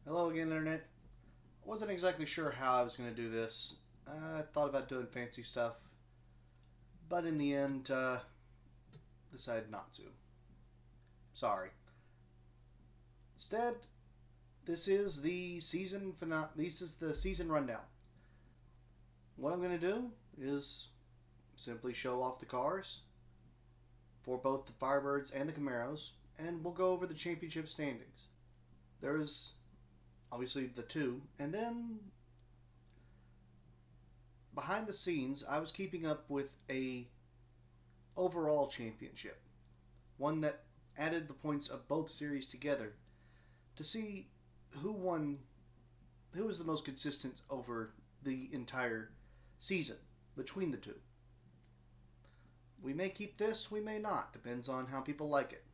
Hello again, Internet. I wasn't exactly sure how I was going to do this. I thought about doing fancy stuff, but in the end, decided not to. Sorry. Instead, this is the season This is the season rundown. What I'm going to do is simply show off the cars for both the Firebirds and the Camaros, and we'll go over the championship standings. There's obviously the two, and then behind the scenes I was keeping up with a overall championship, one that added the points of both series together to see who was the most consistent over the entire season between the two. We may keep this, we may not, depends on how people like it.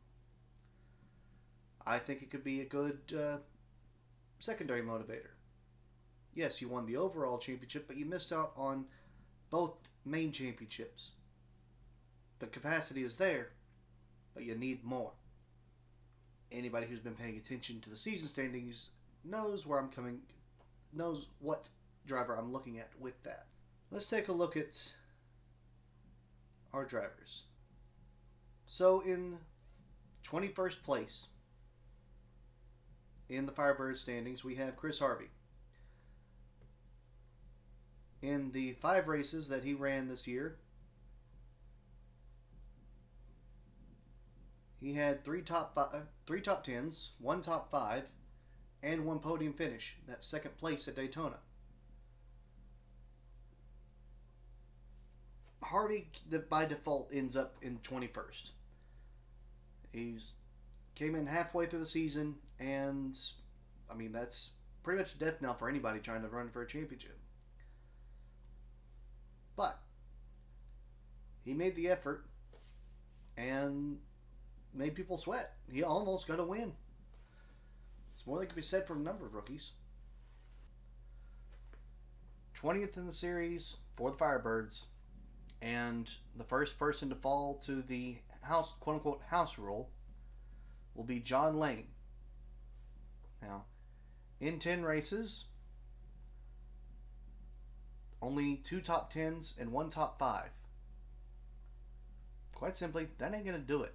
I think it could be a good secondary motivator. Yes, you won the overall championship, but you missed out on both main championships. The capacity is there, but you need more. Anybody who's been paying attention to the season standings knows knows what driver I'm looking at with that. Let's take a look at our drivers. So in 21st place in the Firebird standings, we have Chris Harvey. In the 5 races that he ran this year, he had 3 top 10s, 1 top 5, and 1 podium finish. That's second place at Daytona. Harvey, by default, ends up in 21st. He's came in halfway through the season, and I mean, that's pretty much death knell for anybody trying to run for a championship. But he made the effort and made people sweat. He almost got a win. It's more than can be said for a number of rookies. 20th in the series for the Firebirds, and the first person to fall to the house, quote unquote, house rule will be John Lane. Now, in 10 races, only 2 top 10s and 1 top 5. Quite simply, that ain't going to do it.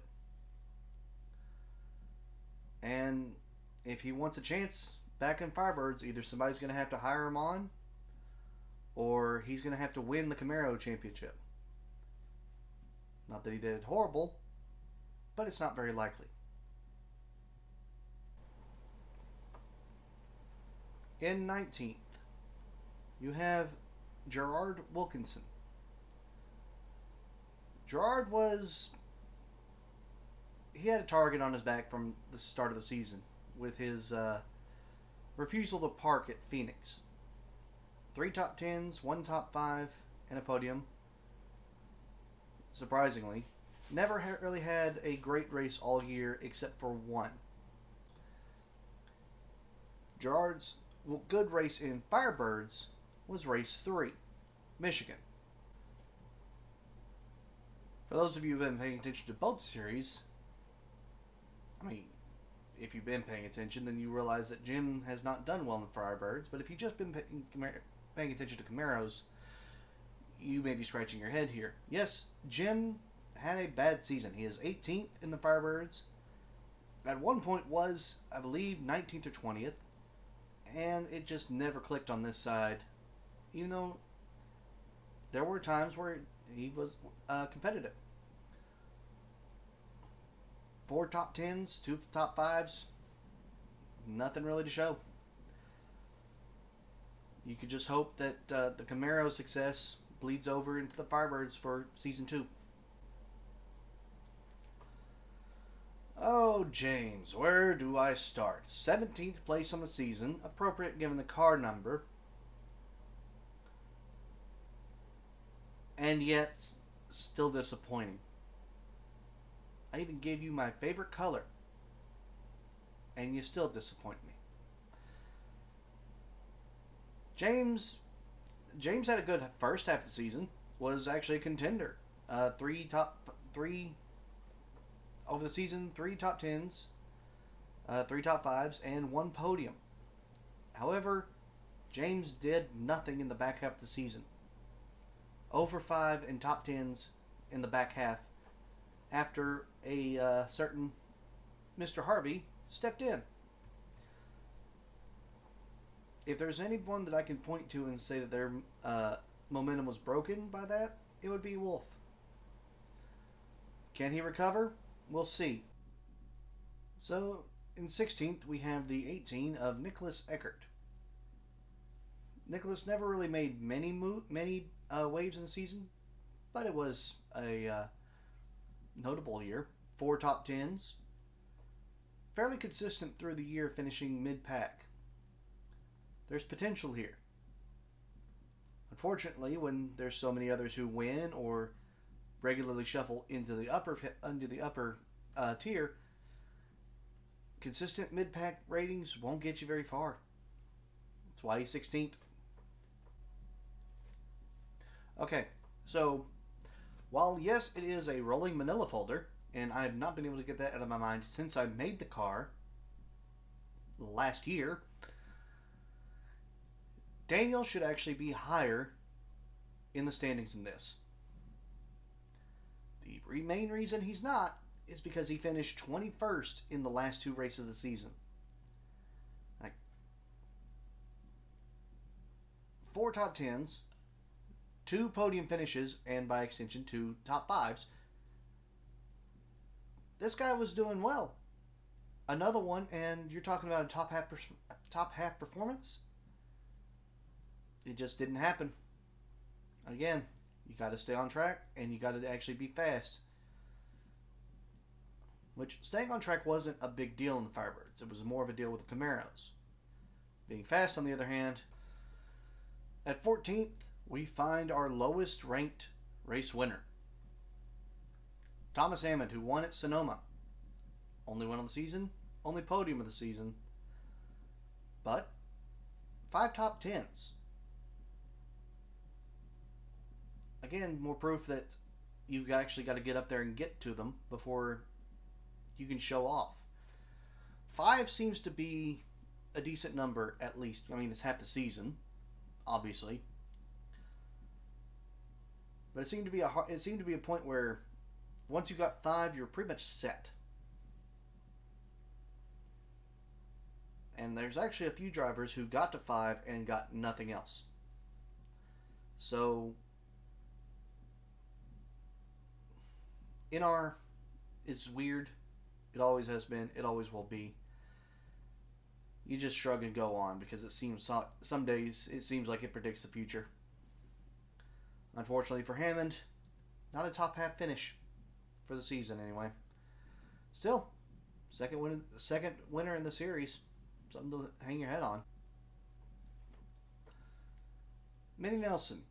And if he wants a chance back in Firebirds, either somebody's going to have to hire him on, or he's going to have to win the Camaro championship. Not that he did horrible, but it's not very likely. In 19th, you have Gerard Wilkinson. Gerard he had a target on his back from the start of the season with his refusal to park at Phoenix. 3 top 10s, 1 top 5, and a podium. Surprisingly, never really had a great race all year except for one. Gerard's good race in Firebirds was race 3, Michigan. For those of you who've been paying attention to both series, I mean, if you've been paying attention, then you realize that Jim has not done well in the Firebirds, but if you've just been paying attention to Camaros, you may be scratching your head here. Yes, Jim had a bad season. He is 18th in the Firebirds. At one point was, I believe, 19th or 20th. And it just never clicked on this side. Even though there were times where he was competitive. 4 top 10s, 2 top 5s. Nothing really to show. You could just hope that the Camaro success bleeds over into the Firebirds for Season 2. Oh, James, where do I start? 17th place on the season, appropriate given the car number. And yet, still disappointing. I even gave you my favorite color, and you still disappoint me. James had a good first half of the season. Was actually a contender. 3 over the season, 3 top 10s, 3 top 5s, and 1 podium. However, James did nothing in the back half of the season. Over 5 in top 10s in the back half after a certain Mr. Harvey stepped in. If there's anyone that I can point to and say that their momentum was broken by that, it would be Wolf. Can he recover? We'll see. So, in 16th, we have the 18 of Nicholas Eckert. Nicholas never really made many waves in the season, but it was a notable year. 4 top 10s. Fairly consistent through the year, finishing mid-pack. There's potential here. Unfortunately, when there's so many others who win or regularly shuffle into the upper tier, consistent mid-pack ratings won't get you very far. That's why he's 16th. Okay, so while yes, it is a rolling manila folder, and I have not been able to get that out of my mind since I made the car last year, Daniel should actually be higher in the standings than this. The main reason he's not is because he finished 21st in the last 2 races of the season. Like 4 top 10s, 2 podium finishes, and by extension 2 top 5s. This guy was doing well. Another one, and you're talking about a top half performance? It just didn't happen. Again, you got to stay on track, and you got to actually be fast. Which, staying on track wasn't a big deal in the Firebirds. It was more of a deal with the Camaros. Being fast, on the other hand, at 14th, we find our lowest ranked race winner. Thomas Hammond, who won at Sonoma. Only win of the season, only podium of the season. But 5 top 10s. Again, more proof that you actually got to get up there and get to them before you can show off. 5 seems to be a decent number, at least. I mean, it's half the season, obviously. But it seemed to be a point where once you got 5, you're pretty much set. And there's actually a few drivers who got to 5 and got nothing else. So NR is weird. It always has been. It always will be. You just shrug and go on because it seems some days it seems like it predicts the future. Unfortunately for Hammond, not a top half finish for the season anyway. Still, second winner in the series. Something to hang your head on. Minnie Nelson.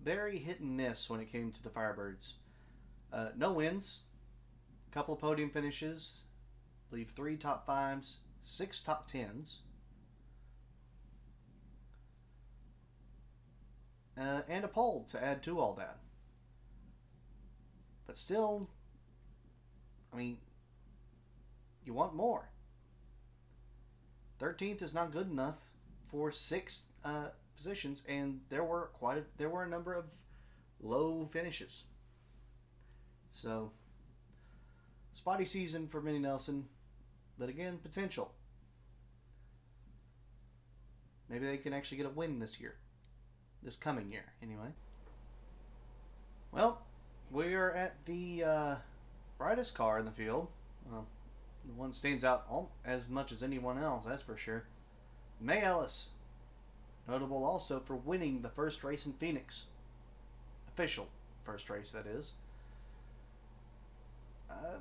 Very hit and miss when it came to the Firebirds. No wins, a couple of podium finishes, I believe 3 top 5s, 6 top 10s, and a pole to add to all that. But still, I mean, you want more. 13th is not good enough for 6 positions, and there were a number of low finishes. So, spotty season for Minnie Nelson, but again, potential. Maybe they can actually get a win this this coming year, anyway. Well, we are at the brightest car in the field. Well, the one stands out as much as anyone else, that's for sure. May Ellis, notable also for winning the first race in Phoenix. Official first race, that is.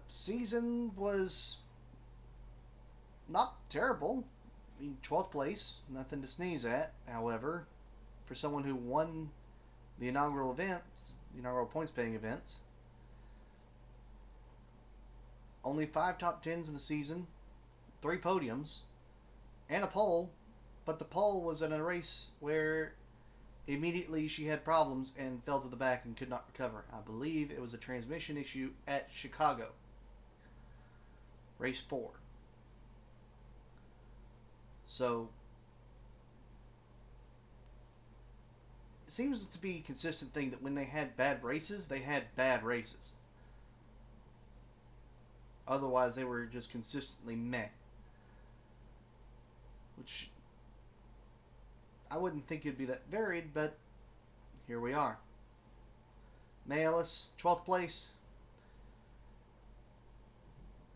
Season was not terrible. I mean, 12th place, nothing to sneeze at. However, for someone who won the inaugural events, the inaugural points-paying events, only 5 top 10s in the season, 3 podiums, and a pole. But the pole was in a race where immediately she had problems and fell to the back and could not recover. I believe it was a transmission issue at Chicago. Race 4. So it seems to be a consistent thing that when they had bad races, they had bad races. Otherwise, they were just consistently meh. Which I wouldn't think it'd be that varied, but here we are. Mayalis, 12th place.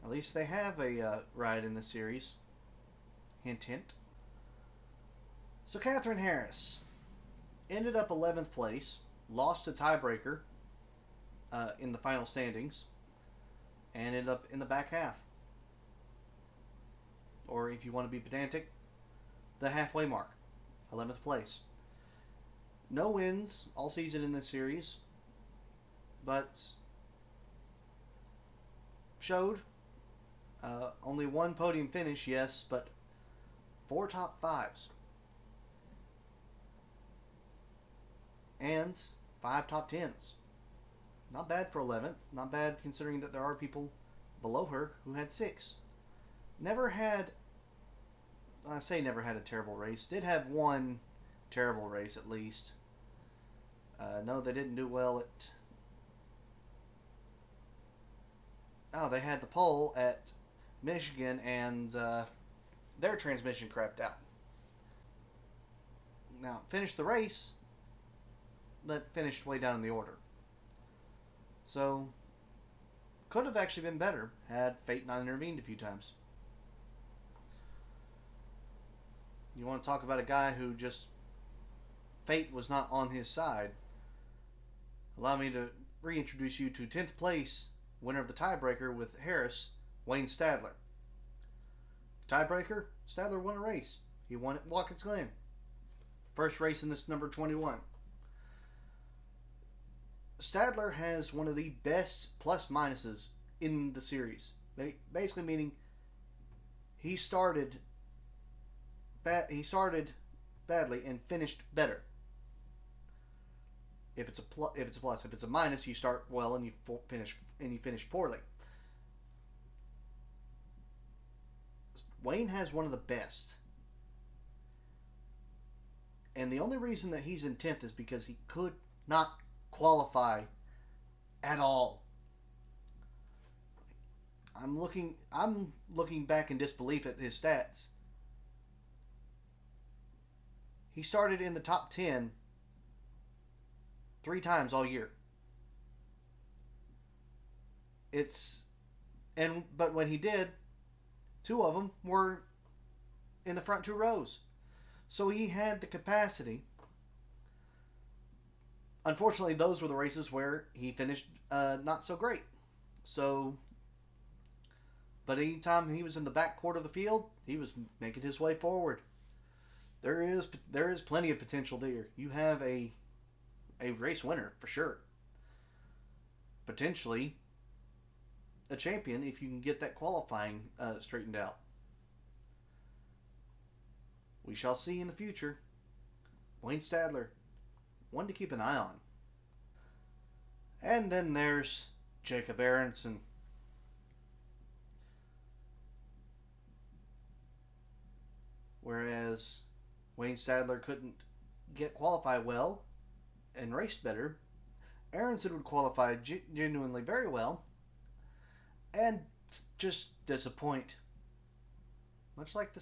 At least they have a ride in this series. Hint, hint. So Catherine Harris ended up 11th place, lost a tiebreaker in the final standings, and ended up in the back half. Or if you want to be pedantic, the halfway mark, 11th place. No wins all season in this series, but showed only one podium finish, yes, but 4 top 5s. And 5 top 10s. Not bad for 11th. Not bad considering that there are people below her who had 6. Never had, I say never had a terrible race. Did have one terrible race at least. No, they didn't do well at... Oh, they had the pole at Michigan and their transmission crapped out. Now, finished the race, but finished way down in the order. So, could have actually been better had fate not intervened a few times. You want to talk about a guy who just, fate was not on his side. Allow me to reintroduce you to 10th place, winner of the tiebreaker with Harris, Wayne Stadler. Tiebreaker, Stadler won a race. He won at Watkins Glen. First race in this number 21. Stadler has one of the best plus minuses in the series. Basically meaning he started badly and finished better. If it's a plus. If it's a minus, you start well and you finish poorly. Wayne has one of the best. And the only reason that he's in 10th is because he could not qualify at all. I'm looking back in disbelief at his stats. He started in the top 10 3 times all year. But when he did, 2 of them were in the front 2 rows. So he had the capacity. Unfortunately, those were the races where he finished not so great. So, but anytime he was in the back quarter of the field, he was making his way forward. There is plenty of potential there. You have a race winner for sure. Potentially a champion if you can get that qualifying straightened out. We shall see in the future. Wayne Stadler, one to keep an eye on. And then there's Jacob Aronson. Whereas Wayne Stadler couldn't qualify well and raced better, Aronson would qualify genuinely very well and just disappoint. Much like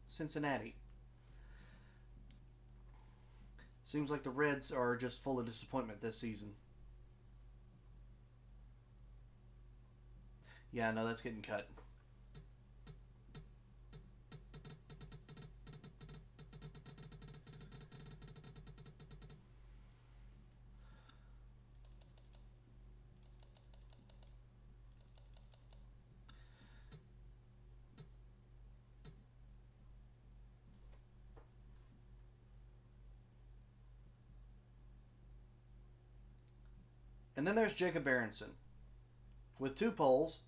Cincinnati. Seems like the Reds are just full of disappointment this season. Yeah, no, that's getting cut. And then there's Jacob Aronson. With 2 poles,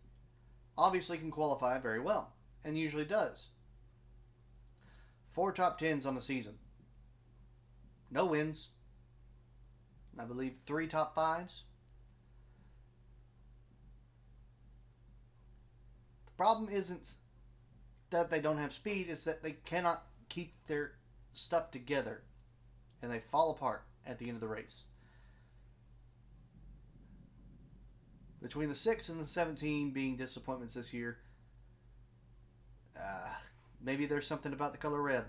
obviously can qualify very well, and usually does. 4 top 10s on the season. No wins. I believe 3 top 5s. The problem isn't that they don't have speed. It's that they cannot keep their stuff together, and they fall apart at the end of the race. Between the 6 and the 17 being disappointments this year, maybe there's something about the color red.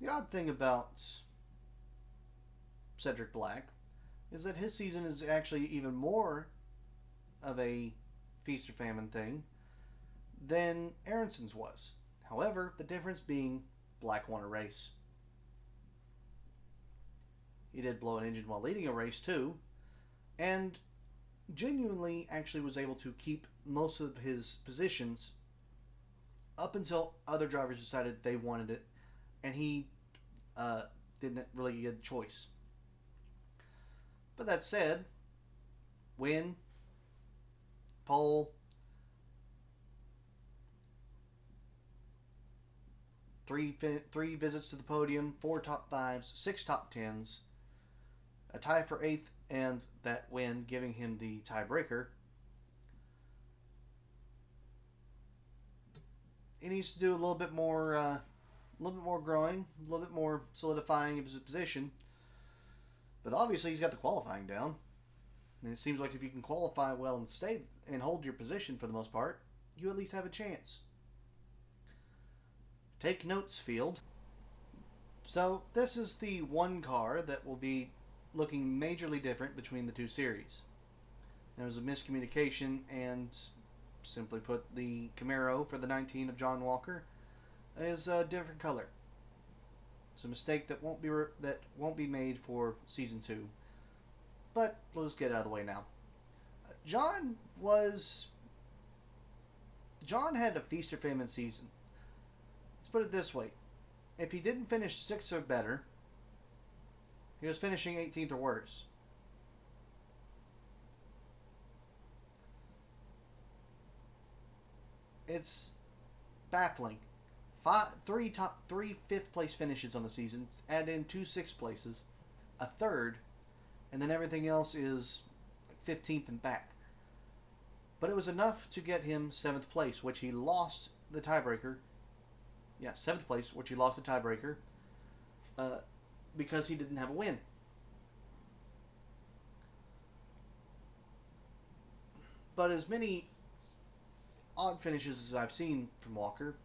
The odd thing about Cedric Black is that his season is actually even more of a feast or famine thing than Aronson's was. However, the difference being Black won a race. He did blow an engine while leading a race too, and genuinely actually was able to keep most of his positions up until other drivers decided they wanted it, and he didn't really get a choice. But that said, win, pole, three visits to the podium, 4 top 5s, 6 top 10s, a tie for 8th, and that win giving him the tiebreaker. He needs to do a little bit more growing, a little bit more solidifying of his position. But obviously he's got the qualifying down. And it seems like if you can qualify well and stay and hold your position for the most part, you at least have a chance. Take notes, field. So this is the one car that will be looking majorly different between the two series. There was a miscommunication, and simply put, the Camaro for the 19 of John Walker is a different color. It's a mistake that won't be made for season 2. But we'll just get it out of the way now. John had a feast or famine season. Let's put it this way: if he didn't finish 6th or better, he was finishing 18th or worse. It's baffling. 3 fifth place finishes on the season. Add in 2 6th places, a 3rd, and then everything else is 15th and back. But it was enough to get him 7th place, which he lost the tiebreaker. Yeah, 7th place, which he lost the tiebreaker because he didn't have a win. But as many odd finishes as I've seen from Walker,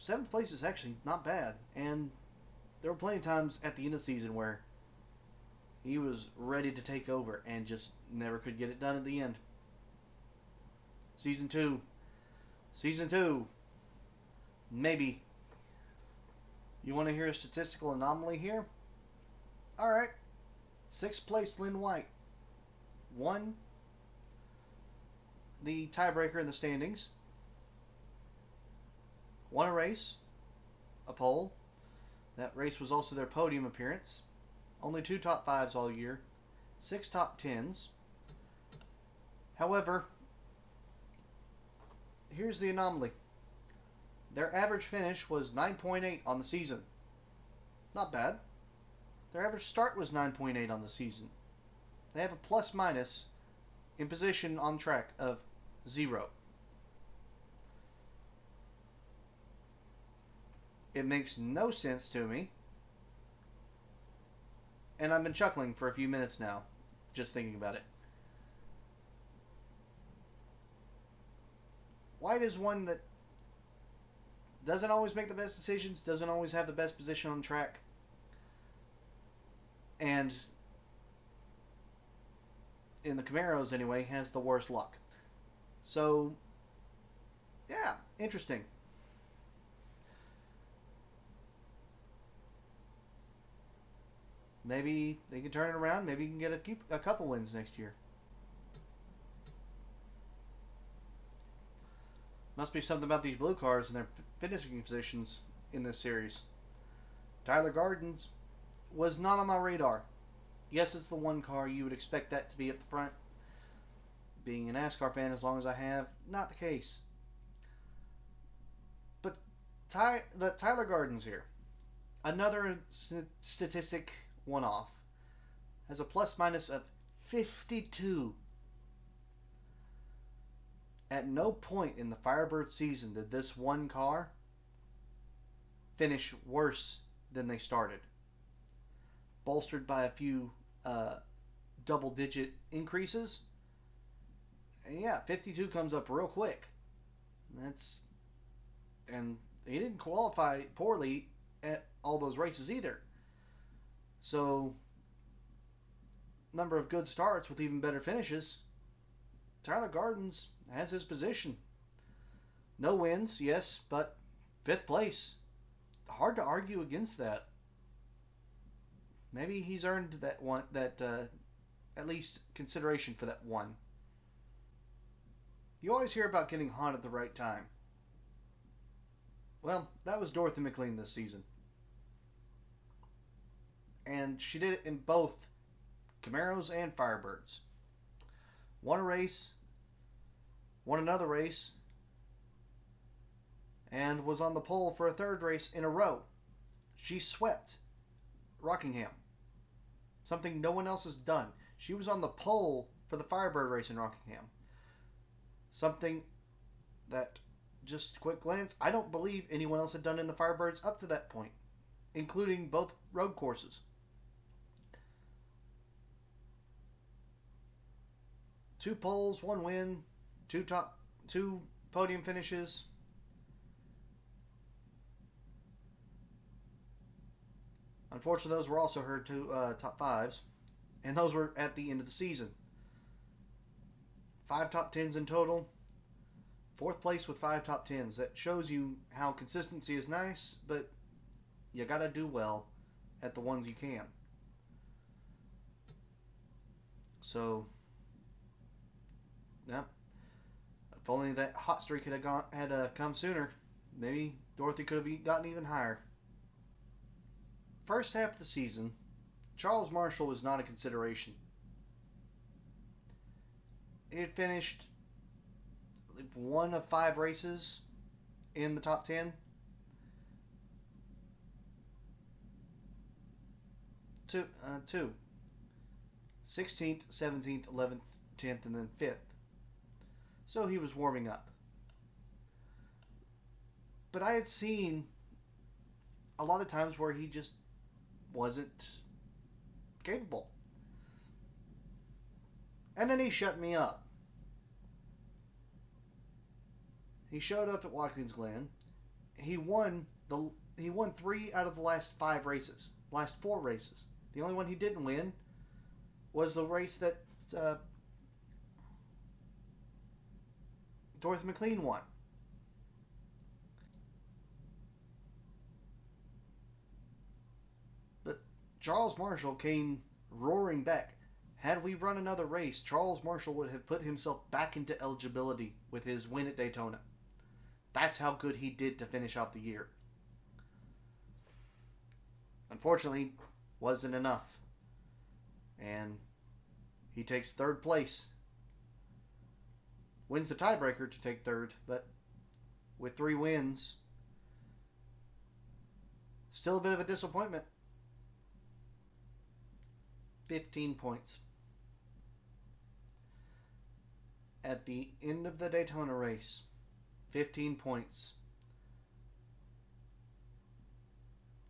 7th place is actually not bad. And there were plenty of times at the end of the season where he was ready to take over and just never could get it done at the end. Season 2. Maybe. You want to hear a statistical anomaly here? Alright. 6th place Lynn White won the tiebreaker in the standings. Won a race. A pole. That race was also their podium appearance. Only 2 top 5s all year. 6 top 10s. However, here's the anomaly. Their average finish was 9.8 on the season. Not bad. Their average start was 9.8 on the season. They have a plus minus in position on track of 0. It makes no sense to me. And I've been chuckling for a few minutes now, just thinking about it. White is one that doesn't always make the best decisions, doesn't always have the best position on track, and in the Camaros anyway, has the worst luck. So, yeah, interesting. Maybe they can turn it around. Maybe you can get a couple wins next year. Must be something about these blue cars and their finishing positions in this series. Tyler Gardens was not on my radar. Yes, it's the one car you would expect that to be up the front. Being a NASCAR fan as long as I have, not the case. But Tyler Gardens here, another statistic one-off, has a plus minus of 52. At no point in the Firebird season did this one car finish worse than they started. Bolstered by a few double-digit increases. And yeah, 52 comes up real quick. And he didn't qualify poorly at all those races either. So, number of good starts with even better finishes. Tyler Gardens has his position. No wins, yes, but 5th place. Hard to argue against that. Maybe he's earned that one, at least consideration for that one. You always hear about getting hot at the right time. Well, that was Dorothy McLean this season. And she did it in both Camaros and Firebirds. Won a race, won another race, and was on the pole for a 3rd race in a row. She swept Rockingham. Something no one else has done. She was on the pole for the Firebird race in Rockingham. Something that, just quick glance, I don't believe anyone else had done in the Firebirds up to that point, including both road courses. 2 poles, 1 win, 2 podium finishes. Unfortunately, those were also her 2 top 5s, and those were at the end of the season. 5 top 10s in total. 4th place with 5 top 10s. That shows you how consistency is nice, but you gotta do well at the ones you can. So, yeah. If only that hot streak had come sooner, maybe Dorothy could have gotten even higher. First half of the season, Charles Marshall was not a consideration. He had finished 1 of 5 races in the top 10. 2. 16th, 17th, 11th, 10th, and then 5th. So he was warming up. But I had seen a lot of times where he just wasn't capable. And then he shut me up. He showed up at Watkins Glen. He won 3 out of the last 5 races. Last 4 races. The only one he didn't win was the race that Dorothy McLean won. But Charles Marshall came roaring back. Had we run another race, Charles Marshall would have put himself back into eligibility with his win at Daytona. That's how good he did to finish off the year. Unfortunately, wasn't enough. And he takes 3rd place. Wins the tiebreaker to take 3rd, but with 3 wins, still a bit of a disappointment. 15 points. At the end of the Daytona race, 15 points.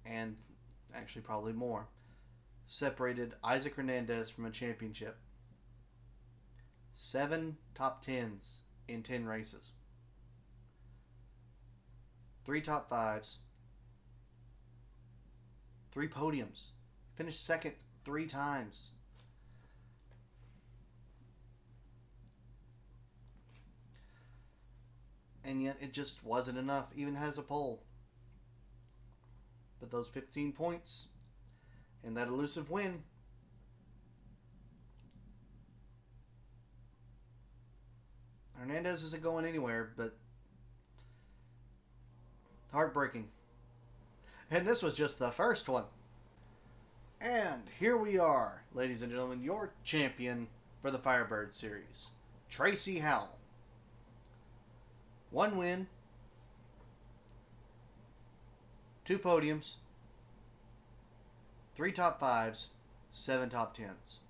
And actually probably more. Separated Isaac Hernandez from a championship. 7 top 10s in 10 races. 3 top 5s. 3 podiums. Finished 2nd 3 times. And yet it just wasn't enough, even as a pole. But those 15 points and that elusive win, Hernandez isn't going anywhere, but heartbreaking. And this was just the first one. And here we are, ladies and gentlemen, your champion for the Firebird Series, Tracy Howell. 1 win, 2 podiums, 3 top 5s, 7 top 10s.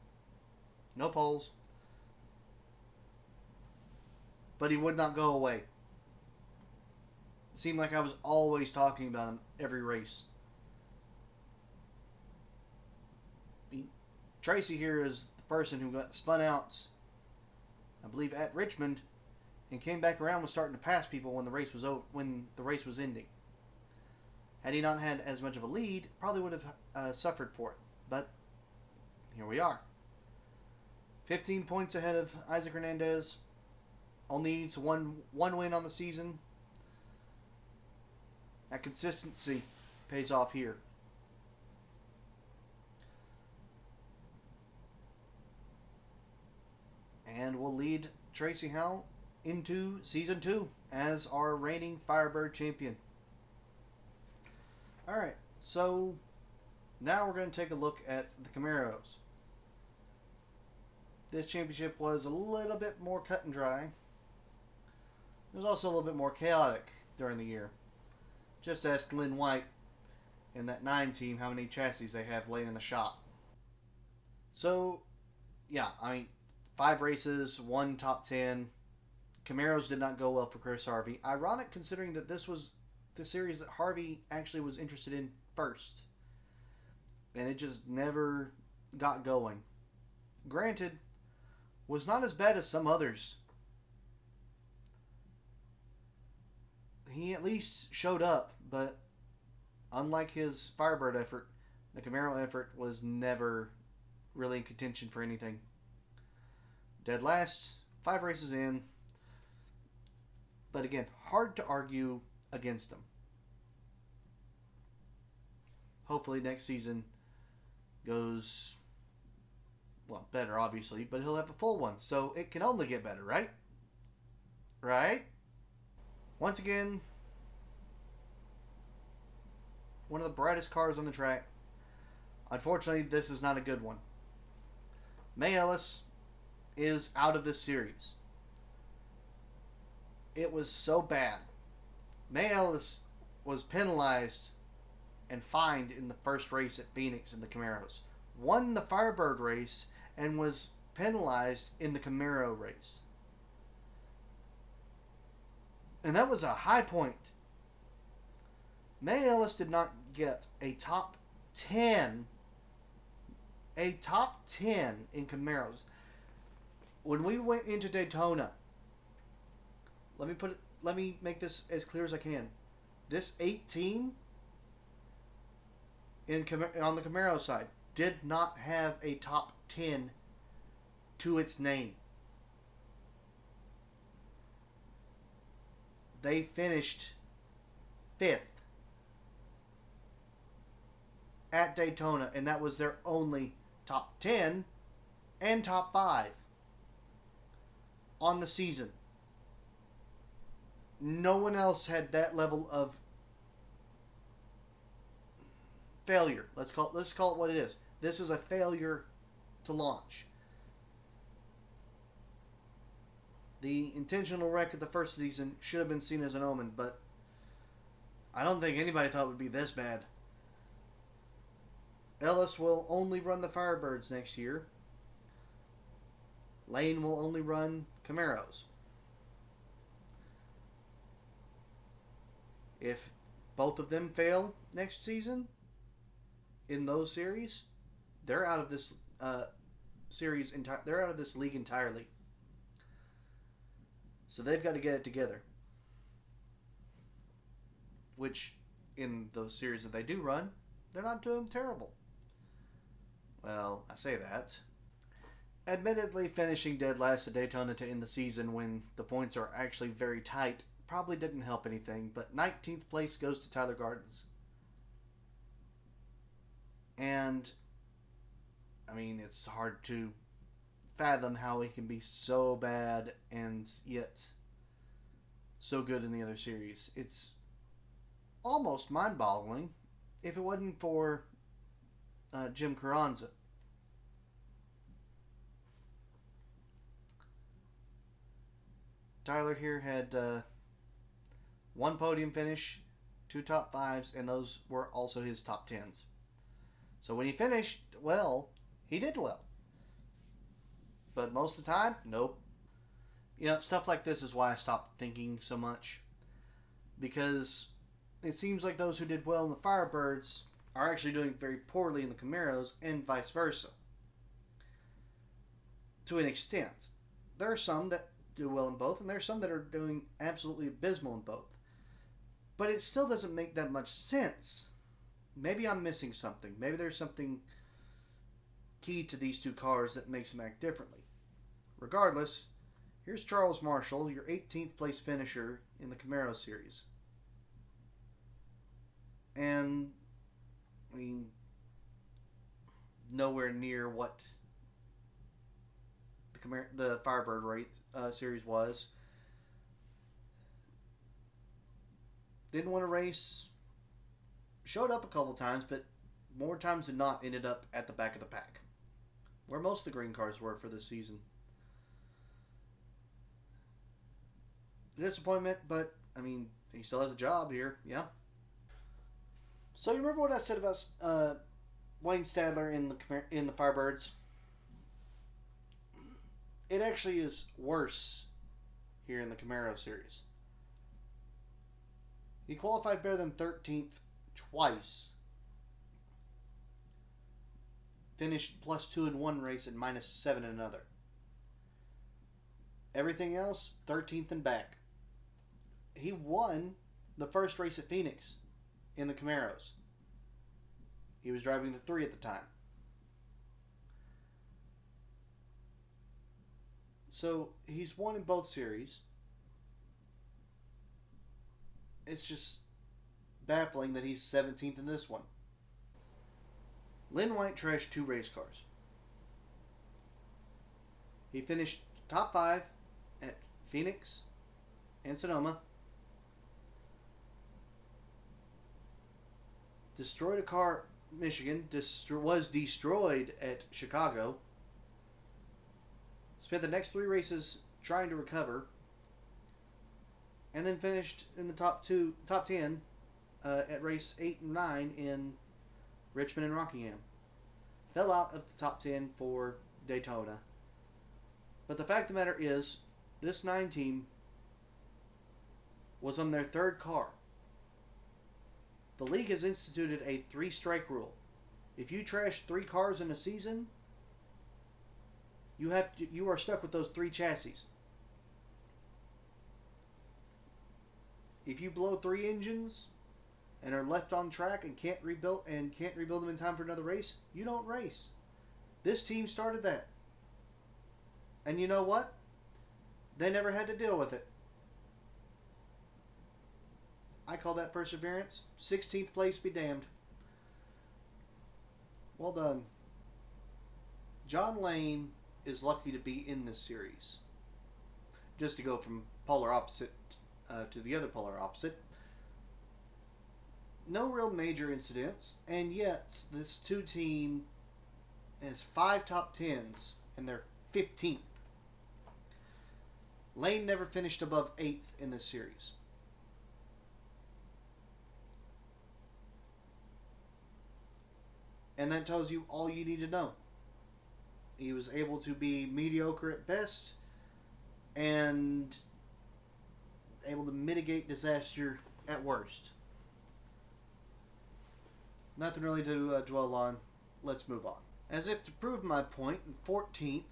No poles. but he would not go away. It seemed like I was always talking about him every race. Tracy here is the person who got spun out, I believe, at Richmond, and came back around, was starting to pass people when the race was over, when the race was ending. Had he not had as much of a lead, probably would have suffered for it. But here we are. 15 points ahead of Isaac Hernandez. Only needs one win on the season. That consistency pays off here. And will lead Tracy Howell into Season 2 as our reigning Firebird champion. Alright, so now we're going to take a look at the Camaros. This championship was a little bit more cut and dry. It was also a little bit more chaotic during the year. Just ask Lynn White and that 9 team how many chassis they have laying in the shop. So, yeah, I mean, 5 races, 1 top 10. Camaros did not go well for Chris Harvey. Ironic considering that this was the series that Harvey actually was interested in first. And it just never got going. Granted, was not as bad as some others. He at least showed up, but unlike his Firebird effort, the Camaro effort was never really in contention for anything. Dead last, 5 races in. But again, hard to argue against him. Hopefully next season goes, well, better obviously, but he'll have a full one, so it can only get better, right? Right? Once again, one of the brightest cars on the track. Unfortunately, this is not a good one. May Ellis is out of this series. It was so bad. May Ellis was penalized and fined in the first race at Phoenix in the Camaros. Won the Firebird race and was penalized in the Camaro race. And that was a high point. May Ellis did not get a top 10 in Camaros. When we went into Daytona, let me make this as clear as I can. This 8 team on the Camaro side did not have a top 10 to its name. They finished 5th at Daytona, and that was their only top 10 and top 5 on the season. No one else had that level of failure. Let's call it what it is. This is a failure to launch. The intentional wreck of the first season should have been seen as an omen, but I don't think anybody thought it would be this bad. Ellis will only run the Firebirds next year. Lane will only run Camaros. If both of them fail next season in those series, they're out of this they're out of this league entirely. So they've got to get it together. Which, in those series that they do run, they're not doing terrible. Well, I say that. Admittedly, finishing dead last at Daytona to end the season when the points are actually very tight probably didn't help anything, but 19th place goes to Tyler Gardens. And, I mean, it's hard to fathom how he can be so bad and yet so good in the other series. It's almost mind-boggling if it wasn't for Jim Carranza. Tyler here had 1 podium finish, 2 top 5s, and those were also his top 10s. So when he finished well, he did well. But most of the time, nope. Stuff like this is why I stopped thinking so much. Because it seems like those who did well in the Firebirds are actually doing very poorly in the Camaros, and vice versa. To an extent. There are some that do well in both, and there are some that are doing absolutely abysmal in both. But it still doesn't make that much sense. Maybe I'm missing something. Maybe there's something key to these two cars that makes them act differently. Regardless, here's Charles Marshall, your 18th place finisher in the Camaro series. And, I mean, nowhere near what the Firebird series was. Didn't want to race. Showed up a couple times, but more times than not ended up at the back of the pack, where most of the green cars were for this season. A disappointment, but I mean, he still has a job here, yeah. So you remember what I said about Wayne Stadler in the Firebirds? It actually is worse here in the Camaro series. He qualified better than 13th twice. Finished +2 in one race and -7 in another. Everything else, 13th and back. He won the first race at Phoenix in the Camaros. He was driving the 3 at the time. So he's won in both series. It's just baffling that he's 17th in this one. Lynn White trashed 2 race cars. He finished top 5 at Phoenix and Sonoma. Destroyed a car at Michigan. Was destroyed at Chicago. Spent the next 3 races trying to recover. And then finished in the top 10 at race 8 and 9 in Richmond and Rockingham. Fell out of the top 10 for Daytona. But the fact of the matter is, this 9 team was on their 3rd car. The league has instituted a 3-strike rule. If you trash 3 cars in a season, you are stuck with those 3 chassis. If you blow 3 engines and are left on track and can't rebuild them in time for another race, you don't race. This team started that. And you know what? They never had to deal with it. I call that perseverance. 16th place be damned. Well done. John Lane is lucky to be in this series. Just to go from polar opposite to the other polar opposite. No real major incidents, and yet this 2 team has 5 top 10s, and they're 15th. Lane never finished above 8th in this series. And that tells you all you need to know. He was able to be mediocre at best and able to mitigate disaster at worst. Nothing really to dwell on. Let's move on. As if to prove my point, 14th,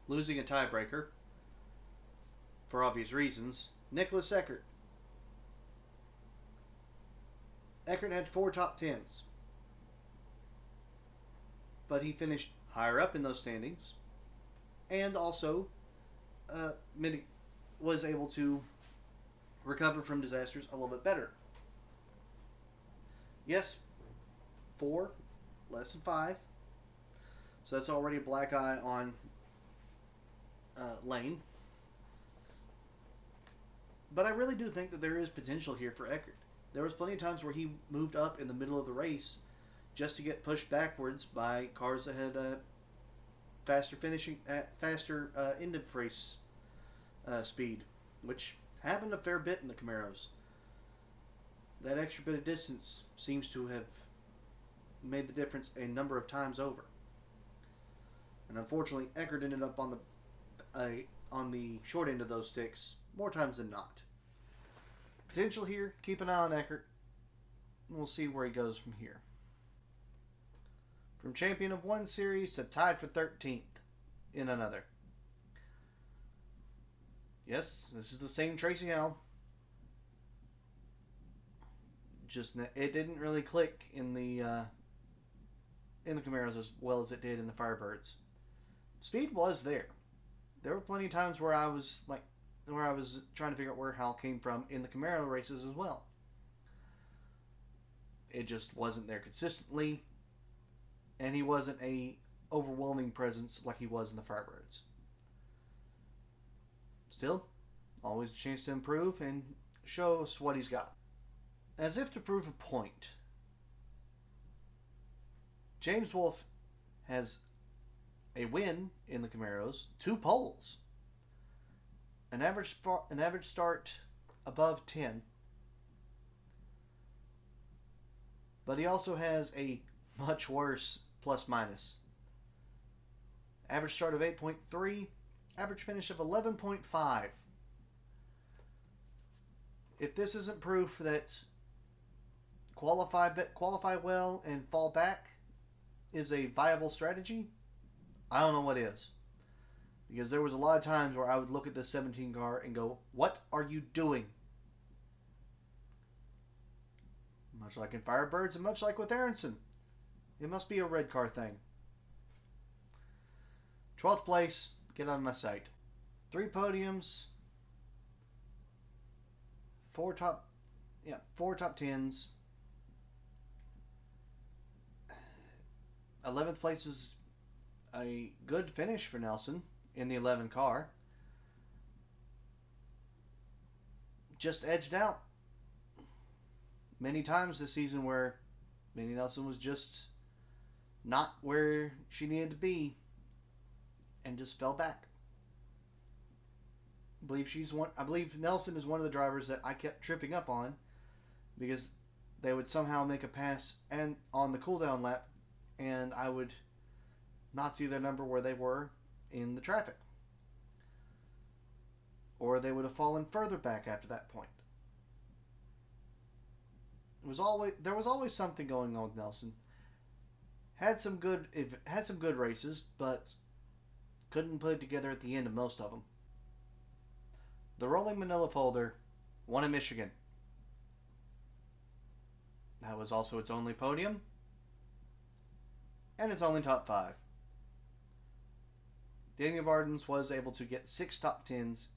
losing a tiebreaker, for obvious reasons, Nicholas Eckert. Eckert had 4 top 10s. But he finished higher up in those standings. And also was able to recover from disasters a little bit better. Yes, 4, less than 5. So that's already a black eye on Lane. But I really do think that there is potential here for Eckert. There was plenty of times where he moved up in the middle of the race just to get pushed backwards by cars that had faster end of race speed, which happened a fair bit in the Camaros. That extra bit of distance seems to have made the difference a number of times over. And unfortunately, Eckert ended up on on the short end of those sticks more times than not. Potential here. Keep an eye on Eckert. We'll see where he goes from here. From champion of one series to tied for 13th in another. Yes, this is the same Tracy Howell. Just it didn't really click in the Camaros as well as it did in the Firebirds. Speed was there. There were plenty of times where I was trying to figure out where Howell came from in the Camaro races as well. It just wasn't there consistently, and he wasn't a overwhelming presence like he was in the Firebirds. Still, always a chance to improve and show us what he's got. As if to prove a point, James Wolfe has a win in the Camaros, 2 poles, an average start above 10, but he also has a much worse plus minus. Average start of 8.3, average finish of 11.5. If this isn't proof that qualify well and fall back is a viable strategy, I don't know what is. Because there was a lot of times where I would look at this 17 car and go, what are you doing? Much like in Firebirds and much like with Aronson. It must be a red car thing. 12th place, get on my sight. 3 podiums. 4 top 10s. 11th place is a good finish for Nelson in the 11 car. Just edged out many times this season where Minnie Nelson was just not where she needed to be and just fell back. I believe Nelson is one of the drivers that I kept tripping up on because they would somehow make a pass and on the cooldown lap, and I would not see their number where they were in the traffic. Or they would have fallen further back after that point. There was always something going on with Nelson. Had some good races, but couldn't put it together at the end of most of them. The Rolling Manila folder won in Michigan. That was also its only podium and its only top 5. Daniel Bardens was able to get 6 top 10s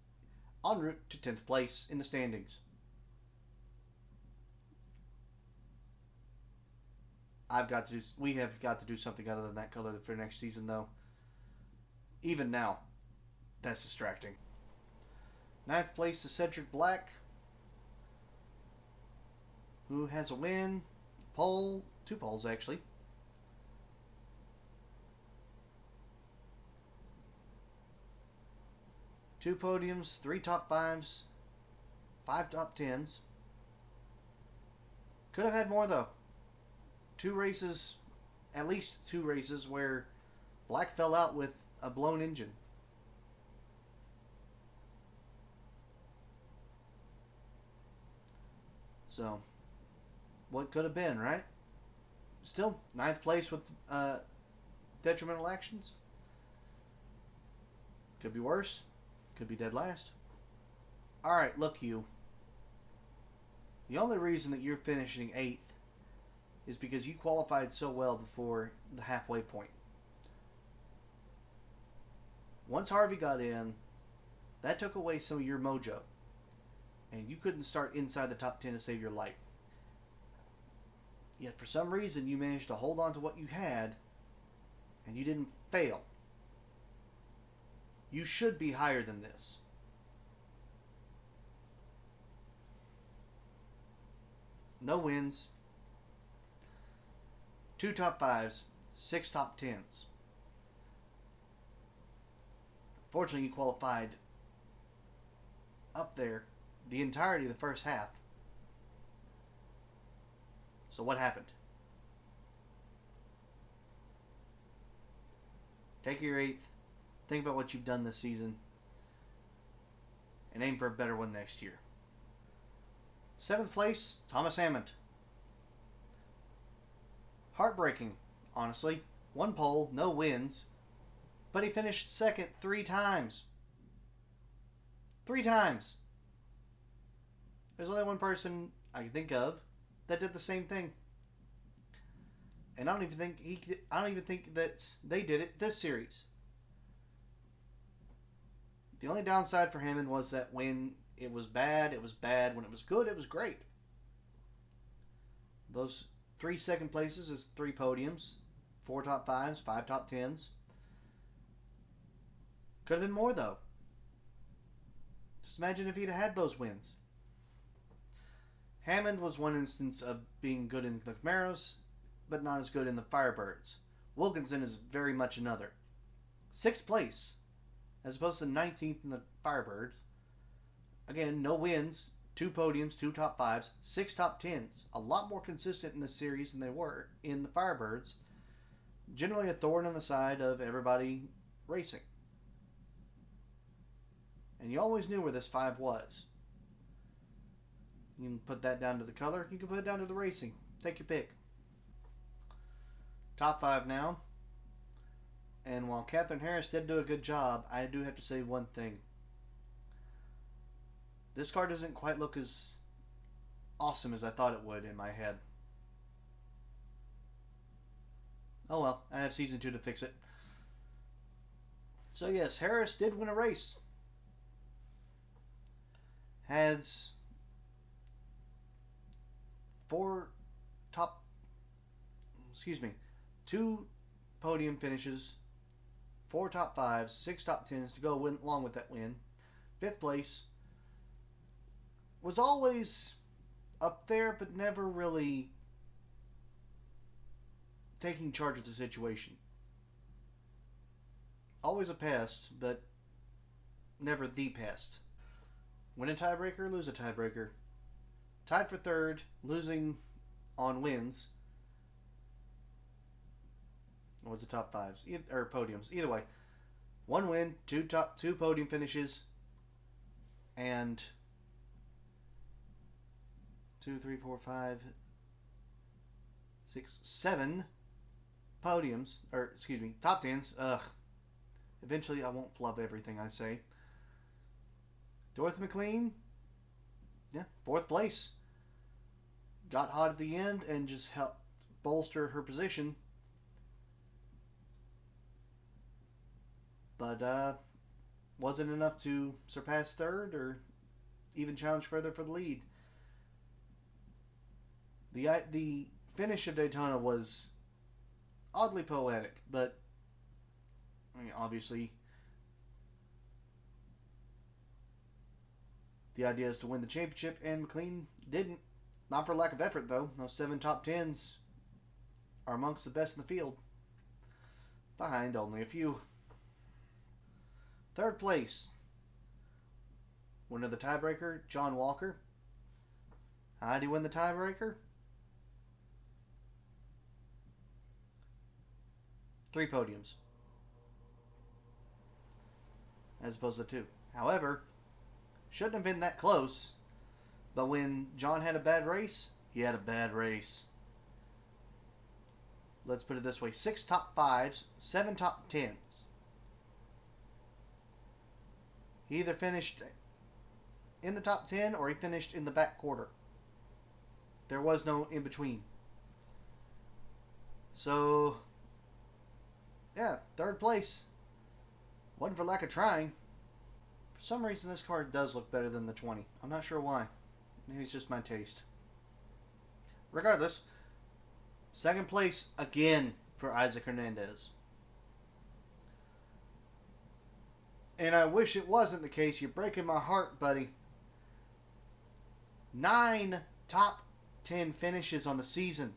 en route to 10th place in the standings. We have got to do something other than that color for next season, though. Even now, that's distracting. 9th place to Cedric Black, who has a win, 2 poles actually. Two podiums, 3 top 5s, 5 top 10s. Could have had more though. At least two races where Black fell out with a blown engine. So, what could have been, right? Still, 9th place with detrimental actions. Could be worse. Could be dead last. Alright, look you. The only reason that you're finishing 8th is because you qualified so well before the halfway point. Once Harvey got in, that took away some of your mojo. And you couldn't start inside the top 10 to save your life. Yet for some reason you managed to hold on to what you had and you didn't fail. You should be higher than this. No wins. 2 top 5s. 6 top 10s. Fortunately, you qualified up there the entirety of the first half. So what happened? Take your 8th. Think about what you've done this season. and aim for a better one next year. 7th place, Thomas Hammond. Heartbreaking, honestly. 1 pole, no wins, but he finished second 3 times. 3 times. There's only one person I can think of that did the same thing, and I don't even think that they did it this series. The only downside for Hammond was that when it was bad, it was bad. When it was good, it was great. Those 3 second places is 3 podiums, 4 top 5s, 5 top 10s. Could have been more, though. Just imagine if he'd had those wins. Hammond was one instance of being good in the Camaros, but not as good in the Firebirds. Wilkinson is very much another. 6th place, as opposed to 19th in the Firebirds. Again, no wins, 2 podiums, 2 top 5s, 6 top 10s. A lot more consistent in this series than they were in the Firebirds. Generally a thorn on the side of everybody racing. And you always knew where this 5 was. You can put that down to the color. You can put it down to the racing. Take your pick. Top 5 now. And while Catherine Harris did do a good job, I do have to say one thing. This car doesn't quite look as awesome as I thought it would in my head. Oh well, I have season 2 to fix it. So yes, Harris did win a race. Has 2 podium finishes, 4 top 5s, 6 top 10s to go along with that win. 5th place. Was always up there, but never really taking charge of the situation. Always a pest, but never the pest. Win a tiebreaker, lose a tiebreaker. Tied for 3rd, losing on wins. What was the top 5s? Or podiums. Either way. 1 win, 2 podium finishes, and 2, 3, 4, 5, 6, 7 podiums, or excuse me, top 10s. Eventually I won't flub everything I say. Dorothy McLean, 4th place. Got hot at the end and just helped bolster her position. But wasn't enough to surpass 3rd or even challenge further for the lead. The finish of Daytona was oddly poetic, but I mean, obviously the idea is to win the championship, and McLean didn't. Not for lack of effort, though. Those 7 top 10s are amongst the best in the field, behind only a few. 3rd place. Winner of the tiebreaker, John Walker. How did he win the tiebreaker? 3 podiums, as opposed to 2. However, shouldn't have been that close. But when John had a bad race, he had a bad race. Let's put it this way. 6 top 5s, 7 top 10s. He either finished in the top 10 or he finished in the back quarter. There was no in between. So, yeah, 3rd place. Wasn't for lack of trying. For some reason, this car does look better than the 20. I'm not sure why. Maybe it's just my taste. Regardless, 2nd place again for Isaac Hernandez. And I wish it wasn't the case. You're breaking my heart, buddy. 9 top 10 finishes on the season.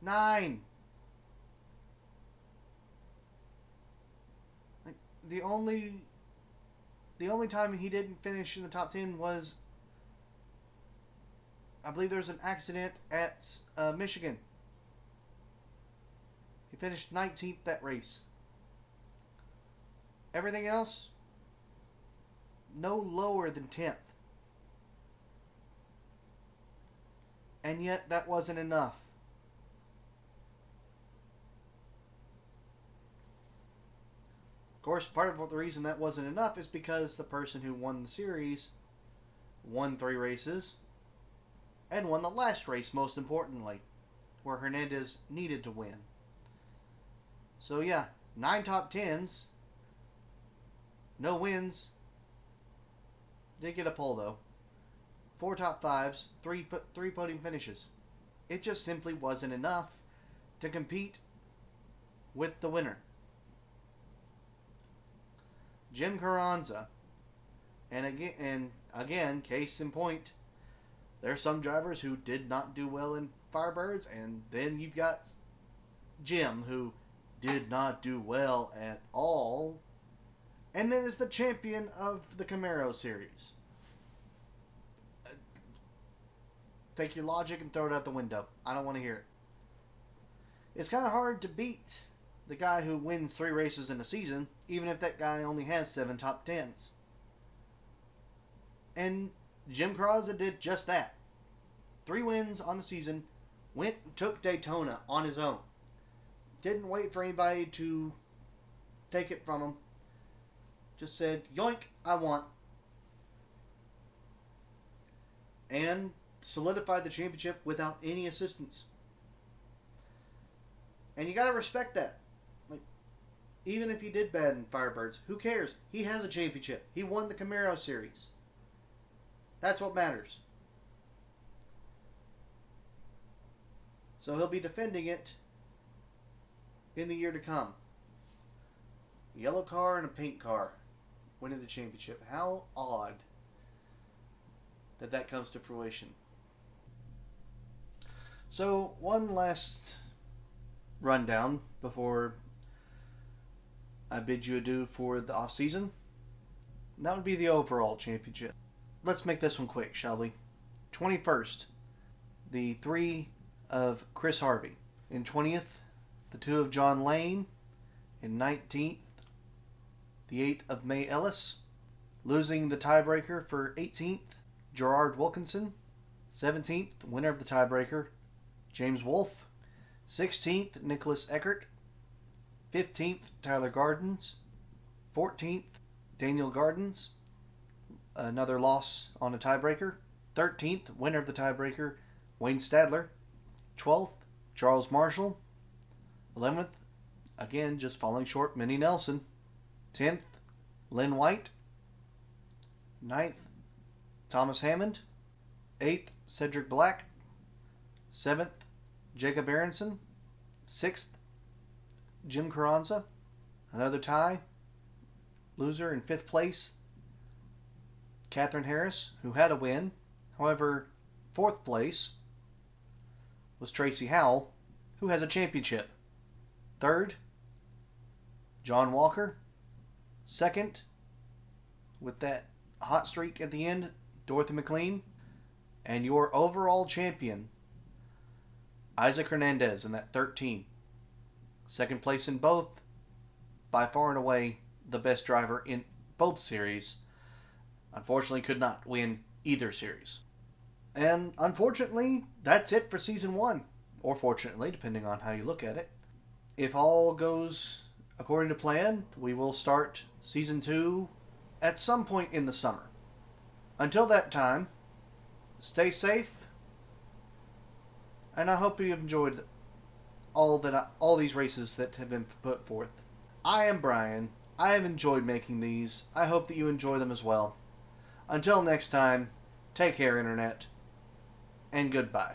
9. Like, the only time he didn't finish in the top 10 was, I believe there was an accident at Michigan. He finished 19th that race. Everything else, no lower than 10th. And yet that wasn't enough. Of course, part of the reason that wasn't enough is because the person who won the series won 3 races and won the last race, most importantly, where Hernandez needed to win. So yeah, 9 top 10s, no wins. Did get a pole though. 4 top 5s, 3 podium finishes. It just simply wasn't enough to compete with the winner. Jim Carranza. And again, case in point, there are some drivers who did not do well in Firebirds, and then you've got Jim, who did not do well at all, and then is the champion of the Camaros series. Take your logic and throw it out the window. I don't want to hear it. It's kind of hard to beat the guy who wins 3 races in a season, even if that guy only has 7 top 10s. And Jim Carranza did just that. 3 wins on the season, took Daytona on his own. Didn't wait for anybody to take it from him. Just said, yoink, I want. And solidified the championship without any assistance. And you gotta respect that. Like, even if he did bad in Firebirds, who cares? He has a championship. He won the Camaro series. That's what matters. So he'll be defending it in the year to come. A yellow car and a pink car winning the championship. How odd that comes to fruition. So, one last rundown before I bid you adieu for the off season. That would be the overall championship. Let's make this one quick, shall we? 21st, the 3 of Chris Harvey. In 20th, the 2 of John Lane. In 19th, the 8 of May Ellis. Losing the tiebreaker for 18th, Gerard Wilkinson. 17th, winner of the tiebreaker, James Wolfe. 16th, Nicholas Eckert. 15th, Tyler Gardens. 14th, Daniel Gardens. Another loss on a tiebreaker. 13th, winner of the tiebreaker, Wayne Stadler. 12th, Charles Marshall. 11th, again just falling short, Minnie Nelson. 10th, Lynn White. 9th, Thomas Hammond. 8th, Cedric Black. 7th, Jacob Aronson. 6th, Jim Carranza. Another tie. Loser in 5th place, Catherine Harris, who had a win. However, 4th place was Tracy Howell, who has a championship. 3rd, John Walker. 2nd, with that hot streak at the end, Dorothy McLean. And your overall champion, Isaac Hernandez, in that 13. 2nd place in both, by far and away the best driver in both series. Unfortunately, could not win either series. And unfortunately, that's it for Season 1. Or fortunately, depending on how you look at it. If all goes according to plan, we will start Season 2 at some point in the summer. Until that time, stay safe, and I hope you've enjoyed all these races that have been put forth. I am Brian. I have enjoyed making these. I hope that you enjoy them as well. Until next time, take care, Internet, and goodbye.